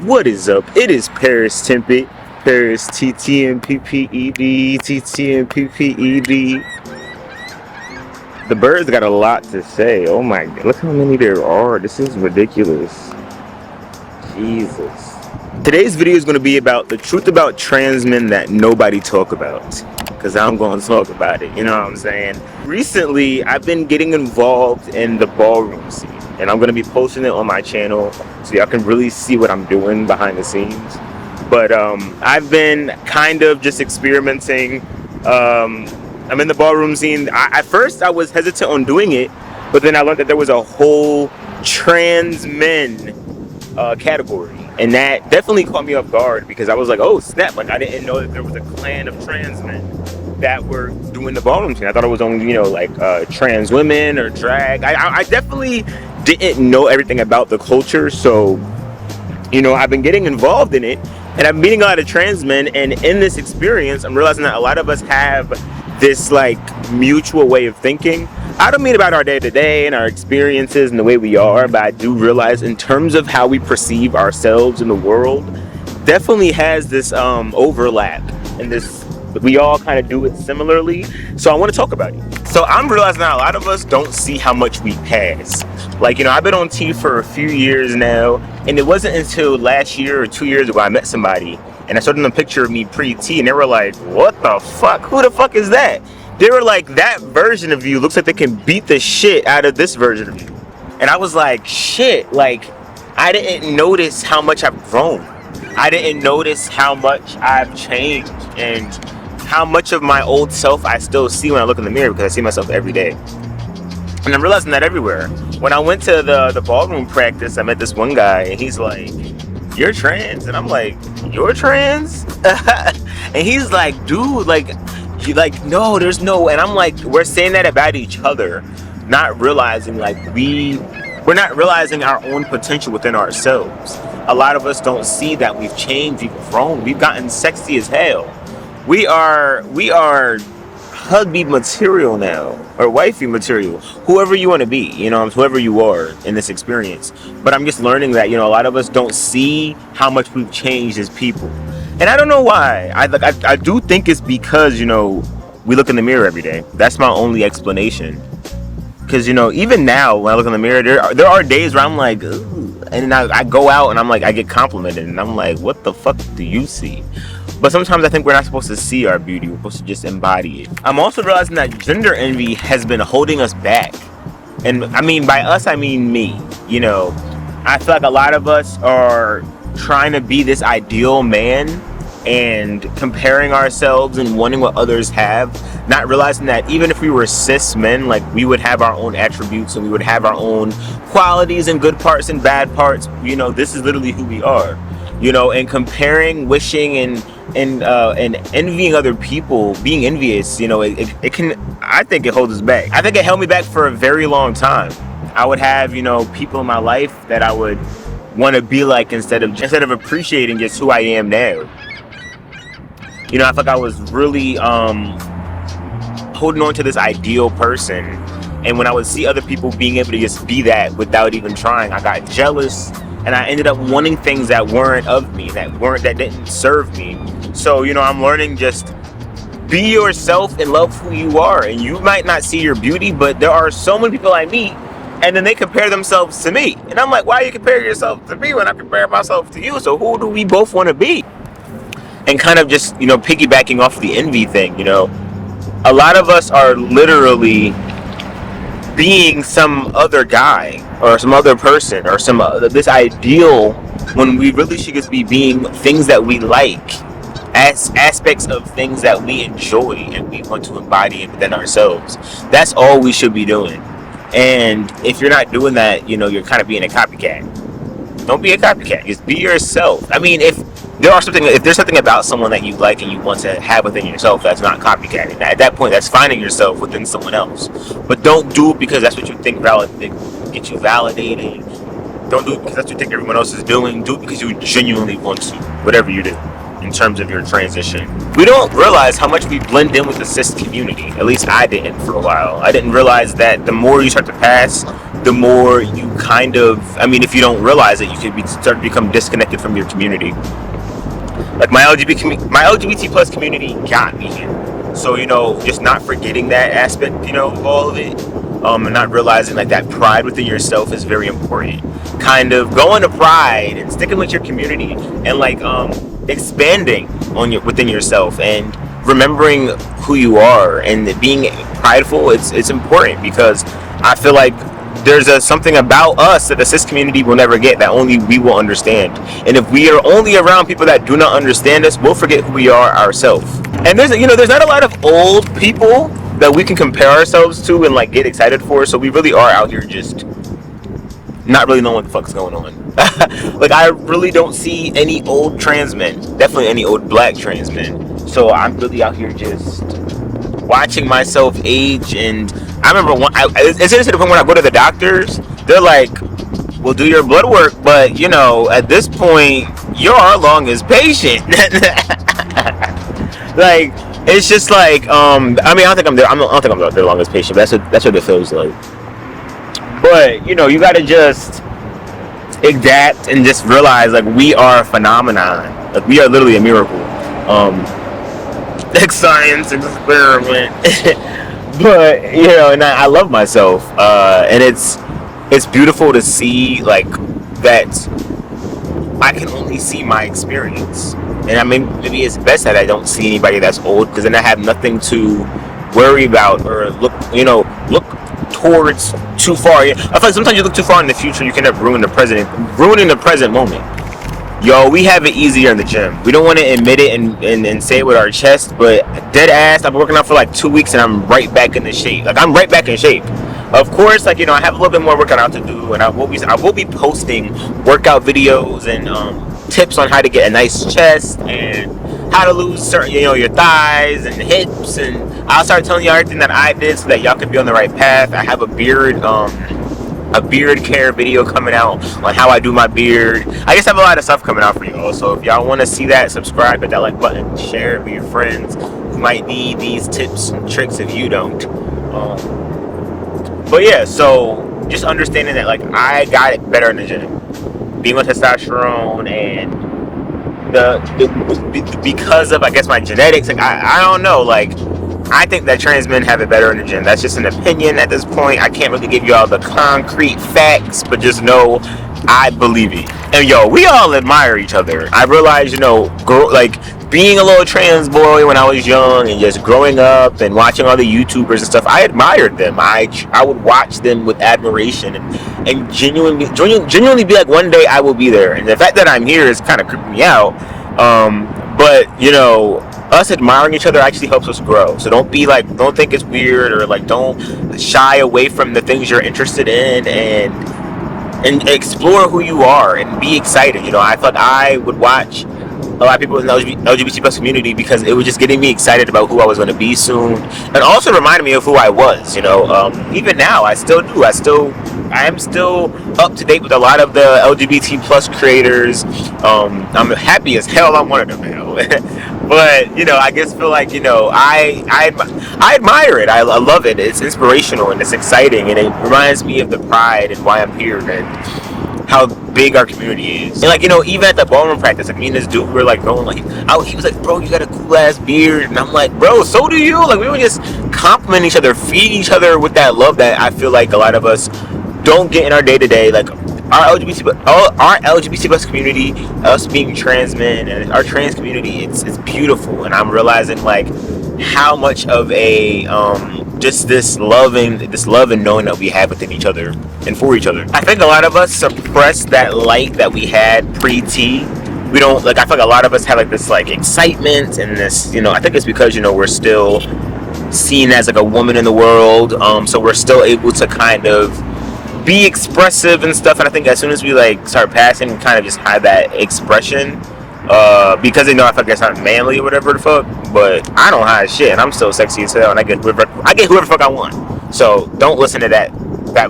What is up? It is Paris Tempet, Paris TTMPPED, TTMPPED. The birds got a lot to say. Oh my god, look how many there are. This is ridiculous. Jesus. Today's video is going to be about the truth about trans men that nobody talk about. Because I'm going to talk about it, you know what I'm saying? Recently, I've been getting involved in the ballroom scene. And I'm going to be posting it on my channel so y'all can really see what I'm doing behind the scenes. But I've been kind of just experimenting. I'm in the ballroom scene. At first, I was hesitant on doing it. But then I learned that there was a whole trans men category. And that definitely caught me off guard because I was like, oh snap, like I didn't know that there was a clan of trans men that were doing the ballroom scene. I thought it was only, you know, like trans women or drag. I definitely didn't know everything about the culture. So, you know, I've been getting involved in it and I'm meeting a lot of trans men. And in this experience, I'm realizing that a lot of us have this like mutual way of thinking. I don't mean about our day-to-day and our experiences and the way we are, but I do realize in terms of how we perceive ourselves in the world, definitely has this overlap, and this we all kind of do it similarly. So I want to talk about it. So I'm realizing that a lot of us don't see how much we pass. Like, you know, I've been on T for a few years now, and it wasn't until last year or 2 years ago I met somebody and I showed them a picture of me pre-T and they were like, what the fuck? Who the fuck is that? They were like, that version of you looks like they can beat the shit out of this version of you. And I was like, shit, like, I didn't notice how much I've grown. I didn't notice how much I've changed and how much of my old self I still see when I look in the mirror, because I see myself every day. And I'm realizing that everywhere. When I went to the ballroom practice, I met this one guy and he's like, you're trans? And I'm like, you're trans? And he's like, dude, like, no, there's no. And I'm like, we're saying that about each other, not realizing like we're not realizing our own potential within ourselves. A lot of us don't see that we've changed, we've grown, we've gotten sexy as hell. We are hubby material now, or wifey material, whoever you want to be, you know, whoever you are in this experience. But I'm just learning that, you know, a lot of us don't see how much we've changed as people. And I don't know why. I do think it's because, you know, we look in the mirror every day. That's my only explanation. Because, you know, even now when I look in the mirror, there are days where I'm like, ooh, and then I go out and I'm like, I get complimented and I'm like, what the fuck do you see? But sometimes I think we're not supposed to see our beauty. We're supposed to just embody it. I'm also realizing that gender envy has been holding us back. And I mean, by us, I mean me. You know, I feel like a lot of us are trying to be this ideal man and comparing ourselves and wanting what others have, not realizing that even if we were cis men, like we would have our own attributes and we would have our own qualities and good parts and bad parts. You know, this is literally who we are. You know, and comparing, wishing, and envying other people, being envious, you know, it can, I think it holds us back. I think it held me back for a very long time. I would have, you know, people in my life that I would want to be like instead of appreciating just who I am now. You know, I feel like I was really holding on to this ideal person, and when I would see other people being able to just be that without even trying, I got jealous. And I ended up wanting things that weren't of me, that didn't serve me. So, you know, I'm learning just be yourself and love who you are. And you might not see your beauty, but there are so many people I meet, and then they compare themselves to me. And I'm like, why you compare yourself to me when I compare myself to you? So who do we both want to be? And kind of just, you know, piggybacking off the envy thing, you know, a lot of us are literally being some other guy or some other person or some this ideal, when we really should just be being things that we like, as aspects of things that we enjoy and we want to embody within ourselves. That's all we should be doing. And if you're not doing that, you know, you're kind of being a copycat. Don't be a copycat, just be yourself. I mean, if there's something about someone that you like and you want to have within yourself, that's not copycatting. At that point, that's finding yourself within someone else. But don't do it because that's what you think get you validated. Don't do it because that's what you think everyone else is doing. Do it because you genuinely want to, whatever you do in terms of your transition. We don't realize how much we blend in with the cis community. At least I didn't for a while. I didn't realize that the more you start to pass the more you kind of, I mean, if you don't realize it, you could start to become disconnected from your community. Like my LGBT plus community got me here. So, just not forgetting that aspect, of all of it, and not realizing like that pride within yourself is very important. Kind of going to pride and sticking with your community and like expanding within yourself and remembering who you are and being prideful. It's important because I feel like there's something about us that the cis community will never get, that only we will understand. And if we are only around people that do not understand us, we'll forget who we are ourselves. And there's not a lot of old people that we can compare ourselves to and like get excited for. So we really are out here just not really knowing what the fuck's going on. Like I really don't see any old trans men, definitely any old black trans men. So I'm really out here just watching myself age. And I remember it's interesting when I go to the doctors, they're like, we'll do your blood work, but at this point you're our longest patient. Like it's just like I mean, I don't think I'm their longest patient, but that's what it feels like. But you gotta just adapt and just realize like we are a phenomenon. Like we are literally a miracle. Like science experiment. But and I love myself, and it's beautiful to see like that I can only see my experience. And I mean, maybe it's best that I don't see anybody that's old, because then I have nothing to worry about or look towards too far. I feel like sometimes you look too far in the future, you can end up ruining the present moment. Yo, we have it easier in the gym. We don't want to admit it and say it with our chest, but dead ass, I've been working out for like 2 weeks and I'm right back in the shape. Like I'm right back in shape. Of course, like I have a little bit more workout out to do, and I will be posting workout videos and tips on how to get a nice chest and how to lose certain your thighs and hips, and I'll start telling you everything that I did so that y'all can be on the right path. I have a beard care video coming out on how I do my beard. I just have a lot of stuff coming out for y'all. So if y'all want to see that, subscribe, hit that like button, share it with your friends who might need these tips and tricks if you don't. But yeah, so just understanding that like I got it better in the gym, being on testosterone, and because of I guess my genetics. Like I don't know, like I think that trans men have it better in the gym. That's just an opinion at this point. I can't really give you all the concrete facts, but just know I believe it. And we all admire each other. I realized, being a little trans boy when I was young and just growing up and watching all the YouTubers and stuff, I admired them. I would watch them with admiration and genuinely be like, one day I will be there. And the fact that I'm here is kind of creeping me out. But us admiring each other actually helps us grow. So don't think it's weird, or like don't shy away from the things you're interested in, and explore who you are and be excited. I thought I would watch a lot of people in the LGBT plus community because it was just getting me excited about who I was going to be soon, and also reminded me of who I was. Even now I still do. I am still up to date with a lot of the LGBT plus creators. I'm happy as hell I'm one of them now. But I just feel like I admire it. I love it. It's inspirational and it's exciting, and it reminds me of the pride and why I'm here and how big our community is. And even at the ballroom practice, like me and this dude were like going like, he was like, bro, you got a cool ass beard, and I'm like, bro, so do you. Like we would just compliment each other, feed each other with that love that I feel like a lot of us don't get in our day to day. Like our LGBT plus community, us being trans men and our trans community, it's beautiful, and I'm realizing like how much of a just this love and knowing that we have within each other and for each other. I think a lot of us suppress that light that we had pre-T. We don't I feel like a lot of us have like this like excitement and this I think it's because we're still seen as like a woman in the world, so we're still able to kind of be expressive and stuff. And I think as soon as we like start passing, we kind of just hide that expression, because they know I feel like it's not manly or whatever the fuck. But I don't hide shit, and I'm still sexy as hell, and I get whoever the fuck I want. So don't listen to that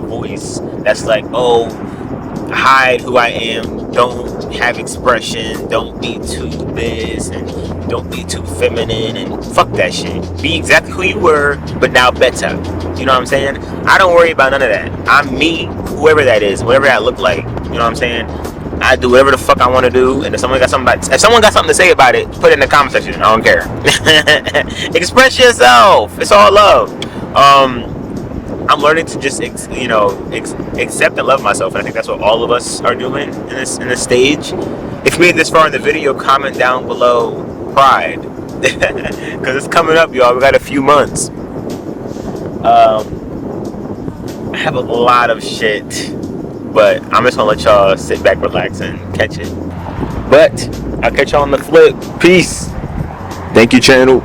voice that's like, oh, hide who I am, don't have expression, don't be too this, and don't be too feminine, and fuck that shit. Be exactly who you were, but now better. You know what I'm saying? I don't worry about none of that. I'm me, whoever that is, whatever that look like. You know what I'm saying? I do whatever the fuck I want to do, and if someone got something to say about it, put it in the comment section. I don't care. Express yourself. It's all love. I'm learning to just accept and love myself, and I think that's what all of us are doing in this stage. If you made this far in the video, comment down below pride, because it's coming up, y'all. We got a few months. I have a lot of shit, but I'm just gonna let y'all sit back, relax, and catch it. But I'll catch y'all on the flip. Peace. Thank you, channel.